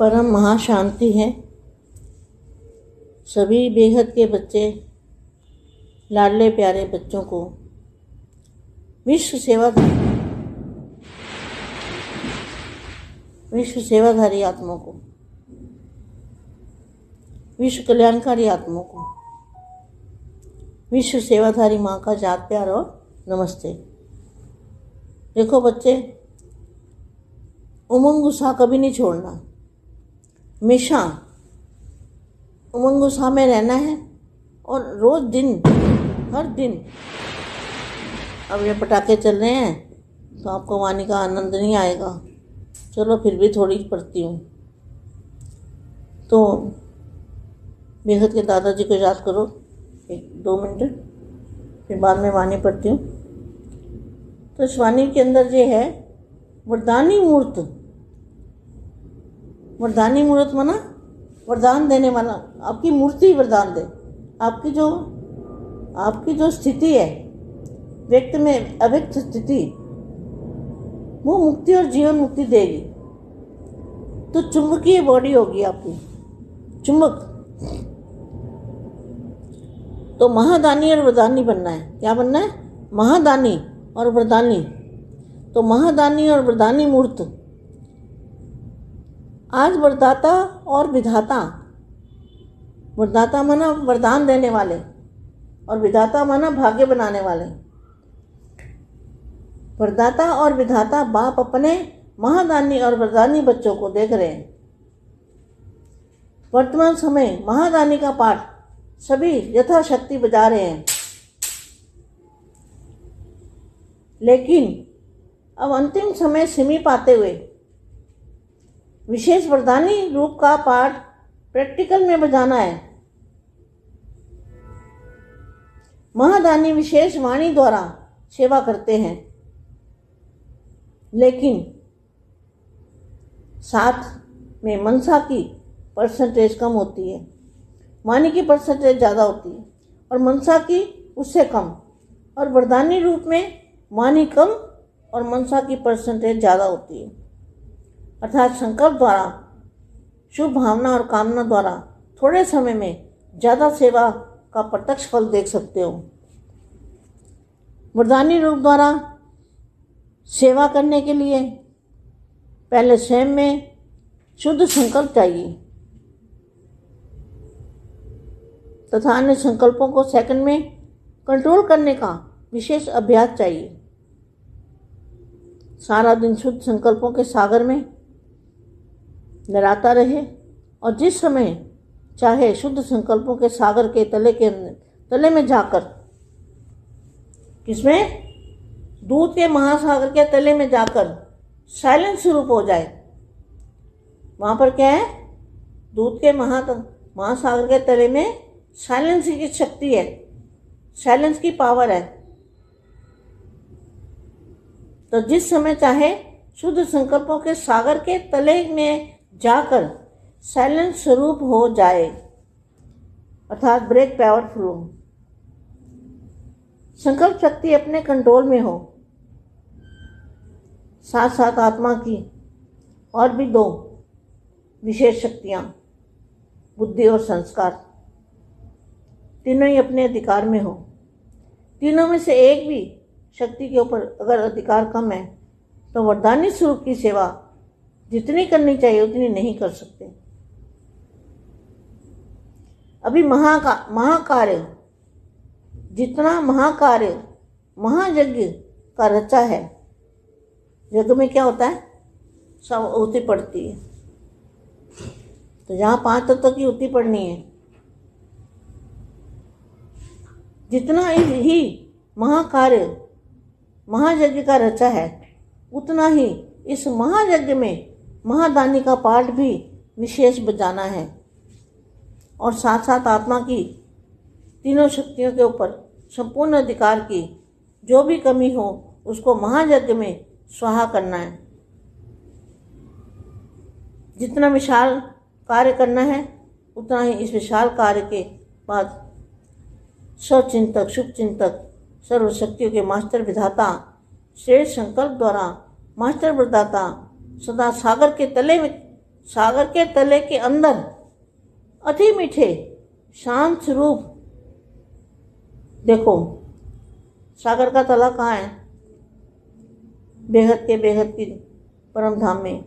परम महाशांति है। सभी बेहद के बच्चे, लाडले प्यारे बच्चों को विश्व सेवाधारी आत्माओं को, विश्व कल्याणकारी आत्माओं को, विश्व सेवाधारी माँ का जात प्यार और नमस्ते। देखो बच्चे, उमंग उत्साह कभी नहीं छोड़ना, हमेशा उमंग उत्साह में रहना है। और रोज हर दिन अब ये पटाखे चल रहे हैं तो आपको वाणी का आनंद नहीं आएगा। चलो फिर भी थोड़ी पढ़ती हूँ। तो बेहद के दादाजी को याद करो 1-2 मिनट, फिर बाद में वाणी पढ़ती हूँ। तो इस वाणी के अंदर ये है वरदानी मूर्त। वरदानी मूर्त माना वरदान देने वाला, आपकी मूर्ति वरदान दे। आपकी जो स्थिति है व्यक्त में अव्यक्त स्थिति, वो मुक्ति और जीवन मुक्ति देगी। तो चुंबकीय बॉडी होगी आपकी, चुंबक। तो महादानी और वरदानी बनना है। क्या बनना है? महादानी और वरदानी। तो महादानी और वरदानी मूर्त आज वरदाता और विधाता। वरदाता माना वरदान देने वाले और विधाता माना भाग्य बनाने वाले। वरदाता और विधाता बाप अपने महादानी और वरदानी बच्चों को देख रहे हैं। वर्तमान समय महादानी का पाठ सभी यथाशक्ति बजा रहे हैं, लेकिन अब अंतिम समय समीप आते हुए विशेष वरदानी रूप का पाठ प्रैक्टिकल में बजाना है। महादानी विशेष वाणी द्वारा सेवा करते हैं, लेकिन साथ में मनसा की परसेंटेज कम होती है। वाणी की परसेंटेज ज़्यादा होती है और मनसा की उससे कम। और वरदानी रूप में वाणी कम और मनसा की परसेंटेज ज़्यादा होती है। अर्थात संकल्प द्वारा, शुभ भावना और कामना द्वारा थोड़े समय में ज़्यादा सेवा का प्रत्यक्ष फल देख सकते हो। वरदानी रूप द्वारा सेवा करने के लिए पहले स्वयं में शुद्ध संकल्प चाहिए तथा अन्य संकल्पों को सेकंड में कंट्रोल करने का विशेष अभ्यास चाहिए। सारा दिन शुद्ध संकल्पों के सागर में लहराता रहे और जिस समय चाहे शुद्ध संकल्पों के सागर के तले में जाकर, किसमें? दूध के महासागर के तले में जाकर साइलेंस स्वरूप हो जाए। वहाँ पर क्या है? दूध के महासागर के तले में साइलेंस की शक्ति है, साइलेंस की पावर है। तो जिस समय चाहे शुद्ध संकल्पों के सागर के तले में जाकर साइलेंस स्वरूप हो जाए, अर्थात ब्रेक पावरफुल हो, संकल्प शक्ति अपने कंट्रोल में हो। साथ साथ आत्मा की और भी 2 विशेष शक्तियाँ, बुद्धि और संस्कार, तीनों ही अपने अधिकार में हो। तीनों में से एक भी शक्ति के ऊपर अगर अधिकार कम है तो वरदानी स्वरूप की सेवा जितनी करनी चाहिए उतनी नहीं कर सकते। अभी महाकार्य, जितना महाकार्य महायज्ञ का रचा है, यज्ञ में क्या होता है? सब उती पड़ती है। तो यहाँ 5 तत्व की उती पड़नी है। जितना ही महाकार्य महायज्ञ का रचा है, उतना ही इस महायज्ञ में महादानी का पाठ भी विशेष बजाना है। और साथ साथ आत्मा की तीनों शक्तियों के ऊपर संपूर्ण अधिकार की जो भी कमी हो उसको महायज्ञ में स्वाहा करना है। जितना विशाल कार्य करना है उतना ही इस विशाल कार्य के बाद स्वचिंतक, शुभचिंतक, सर्वशक्तियों के मास्टर विधाता श्रेष्ठ संकल्प द्वारा मास्टर वरदाता सदा सागर के तले में सागर के तले के अंदर अति मीठे शांत स्वरूप। देखो सागर का तला कहाँ है? बेहद की परम धाम में।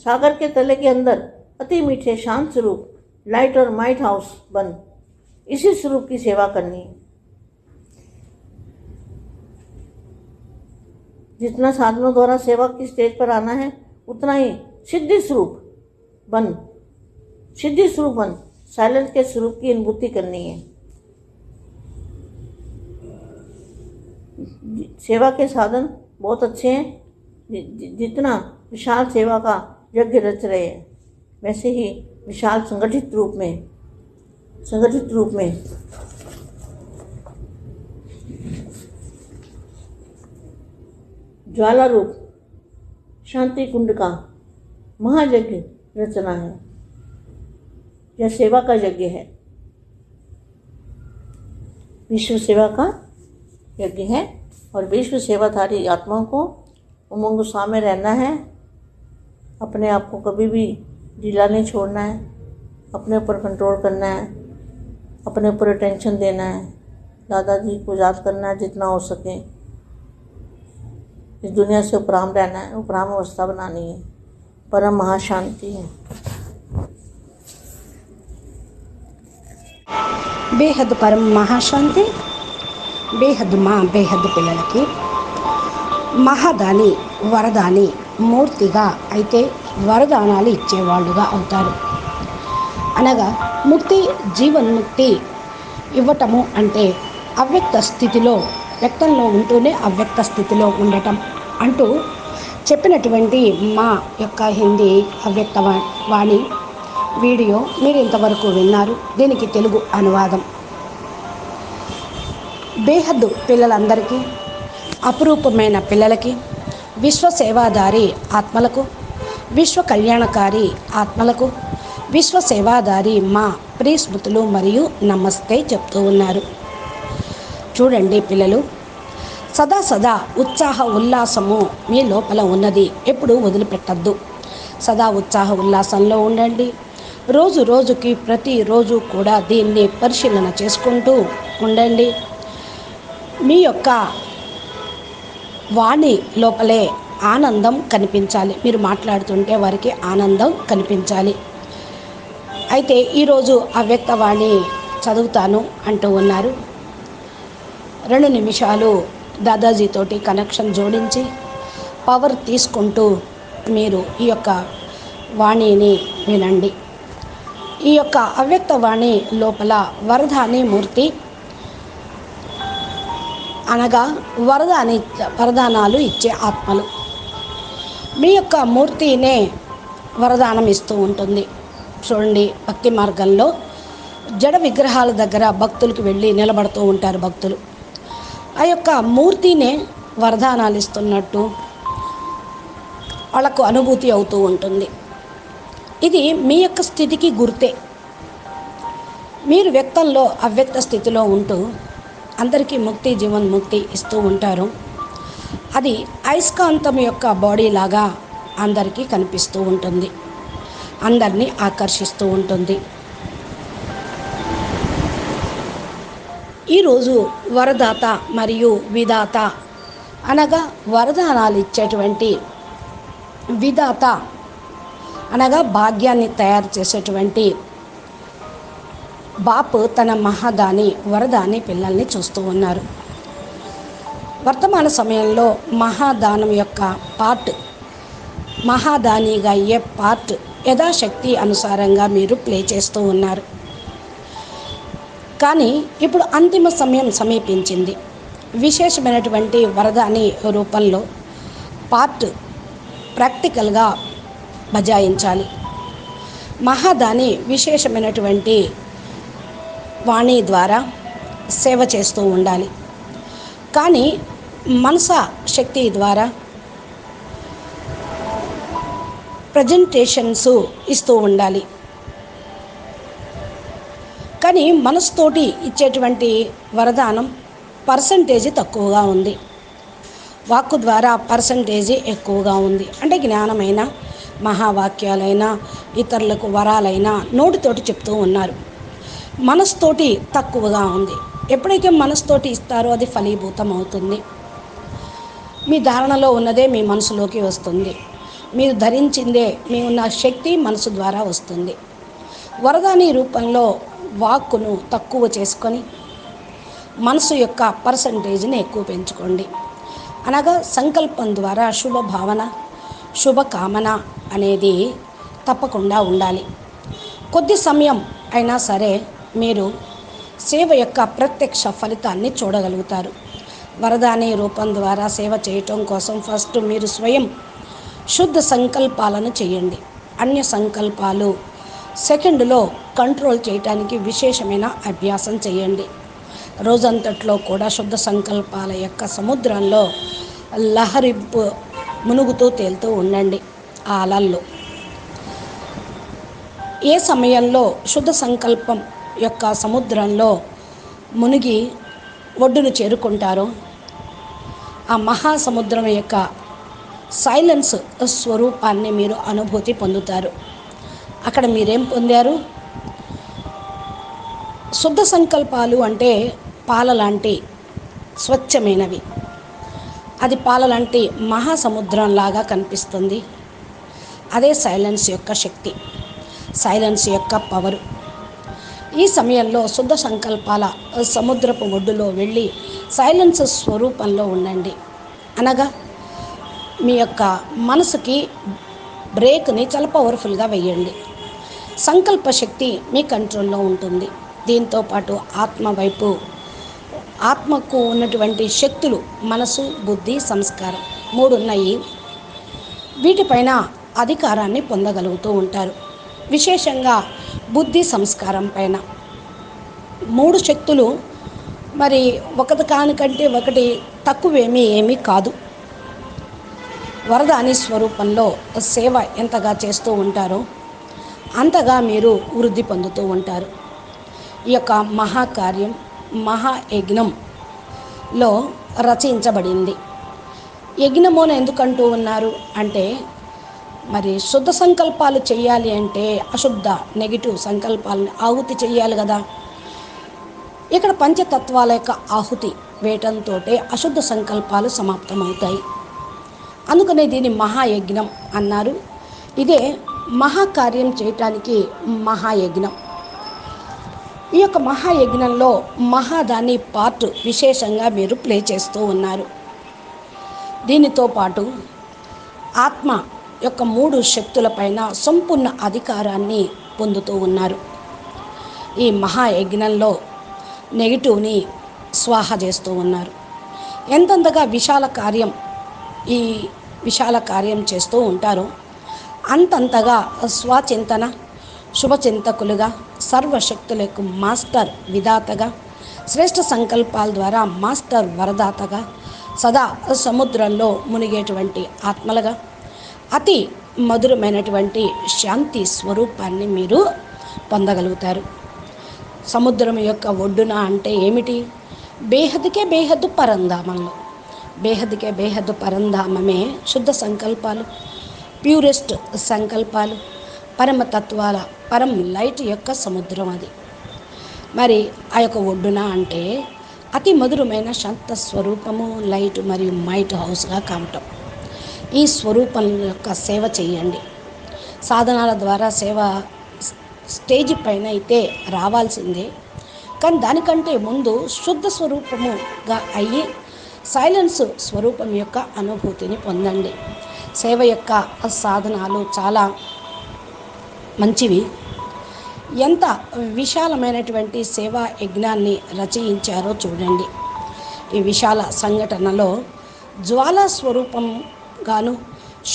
सागर के तले के अंदर अति मीठे शांत स्वरूप लाइट और माइट हाउस बन इसी स्वरूप की सेवा करनी है। जितना साधनों द्वारा सेवा की स्टेज पर आना है उतना ही सिद्धि स्वरूप बन साइलेंस के स्वरूप की अनुभूति करनी है। सेवा के साधन बहुत अच्छे हैं। जितना विशाल सेवा का यज्ञ रच रहे हैं वैसे ही विशाल संगठित रूप में ज्वाला रूप शांति कुंड का महायज्ञ रचना है। यह सेवा का यज्ञ है, विश्व सेवा का यज्ञ है। और विश्व सेवाधारी आत्माओं को उमंग उत्साह में रहना है। अपने आप को कभी भी ढीला नहीं छोड़ना है, अपने ऊपर कंट्रोल करना है, अपने ऊपर अटेंशन देना है, दादाजी को याद करना है जितना हो सके। इस दुनिया से उपराम रहना है, उपराम अवस्था बनानी है। परम महाशांति है। బేహద్ పరం మహాశాంతి. బేహద్ మా బేహద్ పిల్లలకి మహాదాని వరదాని మూర్తిగా అయితే వరదానాలు ఇచ్చేవాళ్ళుగా అవుతారు. అనగా ముక్తి జీవన్ముక్తి ఇవ్వటము అంటే అవ్యక్త స్థితిలో, వ్యక్తంలో ఉంటూనే అవ్యక్త స్థితిలో ఉండటం అంటూ చెప్పినటువంటి మా యొక్క హిందీ అవ్యక్త వాణి వీడియో మీరు ఇంతవరకు విన్నారు. దీనికి తెలుగు అనువాదం. బేహద్దు పిల్లలందరికీ, అపురూపమైన పిల్లలకి, విశ్వ సేవాదారి ఆత్మలకు, విశ్వ కళ్యాణకారి ఆత్మలకు, విశ్వ సేవాదారి మా ప్రియస్మృతులు మరియు నమస్తే చెప్తూ ఉన్నారు. చూడండి పిల్లలు, సదా ఉత్సాహ ఉల్లాసము మీ లోపల ఉన్నది. ఎప్పుడూ వదిలిపెట్టద్దు. సదా ఉత్సాహ ఉల్లాసంలో ఉండండి. రోజుకి ప్రతిరోజు కూడా దీన్ని పరిశీలన చేసుకుంటూ ఉండండి. మీ యొక్క వాణి లోపలే ఆనందం కనిపించాలి. మీరు మాట్లాడుతుంటే వారికి ఆనందం కనిపించాలి. అయితే ఈరోజు అవ్యక్తవాణి చదువుతాను అంటూ ఉన్నారు. 2 నిమిషాలు దాదాజీతోటి కనెక్షన్ జోడించి పవర్ తీసుకుంటూ మీరు ఈ యొక్క వాణిని వినండి. ఈ యొక్క అవ్యక్తవాణి లోపల వరదాని మూర్తి అనగా వరదానాలు ఇచ్చే ఆత్మలు. మీ యొక్క మూర్తినే వరదానం ఇస్తూ ఉంటుంది. చూడండి, భక్తి మార్గంలో జడ విగ్రహాల దగ్గర భక్తులకు వెళ్ళి నిలబడుతూ ఉంటారు భక్తులు. ఆ యొక్క మూర్తినే వరదానాలు ఇస్తున్నట్టు వాళ్ళకు అనుభూతి అవుతూ ఉంటుంది. ఇది మీ యొక్క స్థితికి గుర్తే. మీరు వ్యక్తంలో అవ్యక్త స్థితిలో ఉంటూ అందరికీ ముక్తి జీవన్ముక్తి ఇస్తూ ఉంటారు. అది అయస్కాంతం యొక్క బాడీ లాగా అందరికీ కనిపిస్తూ ఉంటుంది, అందరినీ ఆకర్షిస్తూ ఉంటుంది. ఈరోజు వరదాత మరియు విధాత అనగా వరదానాలు ఇచ్చేటువంటి విధాత అనగా భాగ్యాన్ని తయారు చేసేటువంటి బాపు తన మహాదాని వరదాని పిల్లల్ని చూస్తూ ఉన్నారు. వర్తమాన సమయంలో మహాదానం యొక్క పార్ట్, మహాదానిగా అయ్యే పార్ట్ యథాశక్తి అనుసారంగా మీరు ప్లే చేస్తూ ఉన్నారు. కానీ ఇప్పుడు అంతిమ సమయం సమీపించింది. విశేషమైనటువంటి వరదాని రూపంలో పార్ట్ ప్రాక్టికల్గా బజాయించాలి. మహాదాని విశేషమైనటువంటి వాణి ద్వారా సేవ చేస్తూ ఉండాలి. కానీ మనస శక్తి ద్వారా ప్రజెంటేషన్స్ ఇస్తూ ఉండాలి. కానీ మనసుతోటి ఇచ్చేటువంటి వరదానం పర్సంటేజ్ తక్కువగా ఉంది. వాక్కు ద్వారా పర్సంటేజీ ఎక్కువగా ఉంది. అంటే జ్ఞానమైన, మహావాక్యాలైనా, ఇతరులకు వరాలైనా నోటితోటి చెప్తూ ఉన్నారు. మనస్తోటి తక్కువగా ఉంది. ఎప్పుడైతే మనస్తోటి ఇస్తారో అది ఫలీభూతం అవుతుంది. మీ ధారణలో ఉన్నదే మీ మనసులోకి వస్తుంది. మీరు ధరించిందే మీ ఉన్న శక్తి మనసు ద్వారా వస్తుంది. వరదాని రూపంలో వాక్కును తక్కువ చేసుకొని మనసు యొక్క పర్సంటేజ్ని ఎక్కువ పెంచుకోండి. అనగా సంకల్పం ద్వారా శుభ భావన, శుభ కామన అనేది తప్పకుండా ఉండాలి. కొద్ది సమయం అయినా సరే మీరు సేవ యొక్క ప్రత్యక్ష ఫలితాన్ని చూడగలుగుతారు. వరదాని రూపం ద్వారా సేవ చేయటం కోసం ఫస్ట్ మీరు స్వయం శుద్ధ సంకల్పాలను చేయండి. అన్య సంకల్పాలు సెకండ్లో కంట్రోల్ చేయటానికి విశేషమైన అభ్యాసం చేయండి. రోజంతట్లో కూడా శుద్ధ సంకల్పాల యొక్క సముద్రంలో లహరింపు మునుగుతూ తేలుతూ ఉండండి. ఆ అలల్లో ఏ సమయంలో శుద్ధ సంకల్పం యొక్క సముద్రంలో మునిగి ఒడ్డును చేరుకుంటారో ఆ మహాసముద్రం యొక్క సైలెన్స్ స్వరూపాన్ని మీరు అనుభూతి పొందుతారు. అక్కడ మీరేం పొందారు? శుద్ధ సంకల్పాలు అంటే పాల లాంటి స్వచ్ఛమైనవి. అది పాల లాంటి మహాసముద్రంలాగా కనిపిస్తుంది. అదే సైలెన్స్ యొక్క శక్తి, సైలెన్స్ యొక్క పవరు. ఈ సమయంలో శుద్ధ సంకల్పాల సముద్రపు ఒడ్డులో వెళ్ళి సైలెన్స్ స్వరూపంలో ఉండండి. అనగా మీ యొక్క మనసుకి బ్రేక్ని చాలా పవర్ఫుల్గా వేయండి. సంకల్ప శక్తి మీ కంట్రోల్లో ఉంటుంది. దీంతోపాటు ఆత్మ వైపు, ఆత్మకు ఉన్నటువంటి శక్తులు మనసు, బుద్ధి, సంస్కారం 3 ఉన్నాయి. వీటిపైన అధికారాన్ని పొందగలుగుతూ ఉంటారు. విశేషంగా బుద్ధి, సంస్కారం పైన 3 శక్తులు మరి ఒకటి కానికంటే ఒకటి ఏమీ కాదు. వరదాని స్వరూపంలో సేవ ఎంతగా చేస్తూ ఉంటారో అంతగా మీరు వృద్ధి పొందుతూ ఉంటారు. ఈ యొక్క మహాకార్యం మహాయజ్ఞంలో రచించబడింది. యజ్ఞము అని ఎందుకంటూ ఉన్నారు అంటే మరి శుద్ధ సంకల్పాలు చేయాలి అంటే అశుద్ధ నెగిటివ్ సంకల్పాలను ఆహుతి చేయాలి కదా. ఇక్కడ పంచతత్వాల యొక్క ఆహుతి వేయటంతో అశుద్ధ సంకల్పాలు సమాప్తమవుతాయి. అందుకనే దీన్ని మహాయజ్ఞం అన్నారు. ఇదే మహాకార్యం చేయటానికి మహాయజ్ఞం. ఈ యొక్క మహాయజ్ఞంలో మహాదాని పార్ట్ విశేషంగా మీరు ప్లే చేస్తూ ఉన్నారు. దీనితో పాటు ఆత్మ యొక్క 3 శక్తులపైన సంపూర్ణ అధికారాన్ని పొందుతూ ఉన్నారు. ఈ మహాయజ్ఞంలో నెగిటివ్ని స్వాహ చేస్తూ ఉన్నారు. ఎంతగా ఈ విశాల కార్యం చేస్తూ ఉంటారో అంతంతగా స్వచింతన, శుభచింతకులుగా, సర్వశక్తులకు మాస్టర్ విధాతగా, శ్రేష్ఠ సంకల్పాల ద్వారా మాస్టర్ వరదాతగా, సదా సముద్రంలో మునిగేటువంటి ఆత్మలుగా అతి మధురమైనటువంటి శాంతి స్వరూపాన్ని మీరు పొందగలుగుతారు. సముద్రం యొక్క ఒడ్డున అంటే ఏమిటి? బేహద్కే బేహద్దు పరంధామంలో, బేహద్కే బేహద్దు పరంధామమే శుద్ధ సంకల్పాలు, ప్యూరెస్ట్ సంకల్పాలు, పరమతత్వాల పరం లైట్ యొక్క సముద్రం అది. మరి ఆ యొక్క ఒడ్డున అంటే అతి మధురమైన శాంత స్వరూపము, లైట్ మరియు మైట్ హౌస్గా కావటం. ఈ స్వరూపం యొక్క సేవ చేయండి. సాధనాల ద్వారా సేవ స్టేజ్ పైన అయితే రావాల్సిందే, కానీ దానికంటే ముందు శుద్ధ స్వరూపముగా అయ్యి సైలెన్స్ స్వరూపం యొక్క అనుభూతిని పొందండి. సేవ యొక్క సాధనాలు చాలా మంచివి. ఎంత విశాలమైనటువంటి సేవా యజ్ఞాన్ని రచయించారో చూడండి. ఈ విశాల సంఘటనలో జ్వాలా స్వరూపంగాను,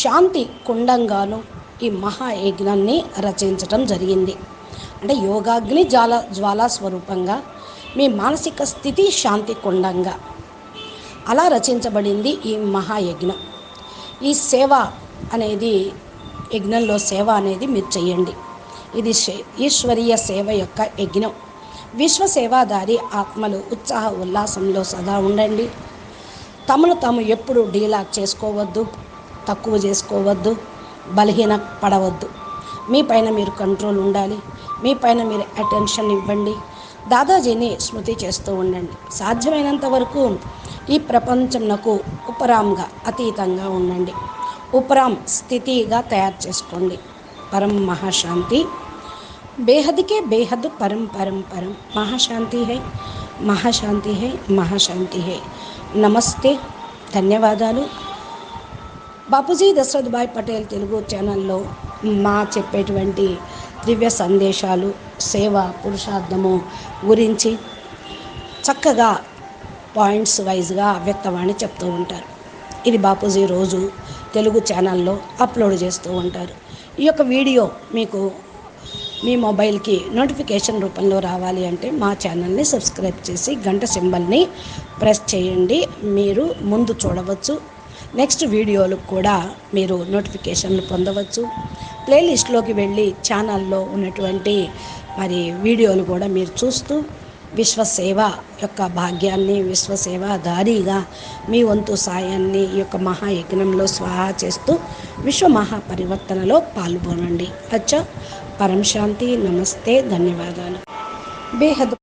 శాంతి కుండంగాను ఈ మహాయజ్ఞాన్ని రచించటం జరిగింది. అంటే యోగాగ్ని జ్వాలా స్వరూపంగా, మీ మానసిక స్థితి శాంతి కుండంగా అలా రచించబడింది ఈ మహాయజ్ఞం. ఈ సేవ అనేది, యజ్ఞంలో సేవ అనేది మీరు చేయండి. ఇది ఈశ్వరీయ సేవ యొక్క యజ్ఞం. విశ్వసేవాదారి ఆత్మలు ఉత్సాహ ఉల్లాసంలో సదా ఉండండి. తమను తాము ఎప్పుడు డీలా చేసుకోవద్దు, తక్కువ చేసుకోవద్దు, బలహీన పడవద్దు. మీ పైన మీరు కంట్రోల్ ఉండాలి, మీ పైన మీరు అటెన్షన్ ఇవ్వండి. దాదాజీని స్మృతి చేస్తూ ఉండండి. సాధ్యమైనంత వరకు ఈ ప్రపంచంకు ఉపరాంగా అతీతంగా ఉండండి. ఉపరాం స్థితిగా తయారు చేసుకోండి. పరం మహాశాంతి. बेहद के बेहद परम परम परम महाशांति है, महाशांति है, महाशांति है. నమస్తే, ధన్యవాదాలు. బాపూజీ దశరథ్ భాయ్ పటేల్ తెలుగు ఛానల్లో మా చెప్పేటువంటి దివ్య సందేశాలు, సేవ, పురుషార్థము గురించి చక్కగా పాయింట్స్ వైజ్గా వ్యక్తవాణి చెప్తూ ఉంటారు. ఇది బాపూజీ రోజు తెలుగు ఛానల్లో అప్లోడ్ చేస్తూ ఉంటారు. ఈ యొక్క వీడియో మీకు మీ మొబైల్కి నోటిఫికేషన్ రూపంలో రావాలి అంటే మా ఛానల్ని సబ్స్క్రైబ్ చేసి గంట సింబల్ని ప్రెస్ చేయండి. మీరు ముందు చూడవచ్చు. నెక్స్ట్ వీడియోలు కూడా మీరు నోటిఫికేషన్లు పొందవచ్చు. ప్లేలిస్ట్లోకి వెళ్ళి ఛానల్లో ఉన్నటువంటి వీడియోలు కూడా మీరు చూస్తూ విశ్వసేవ యొక్క భాగ్యాన్ని, విశ్వసేవాధారిగా మీ వంతు సాయాన్ని ఈ యొక్క మహాయజ్ఞంలో స్వాహా చేస్తూ విశ్వ మహాపరివర్తనలో పాల్గొనండి. అచ్చా, పరం శాంతి. నమస్తే, ధన్యవాదాలు. బేహద్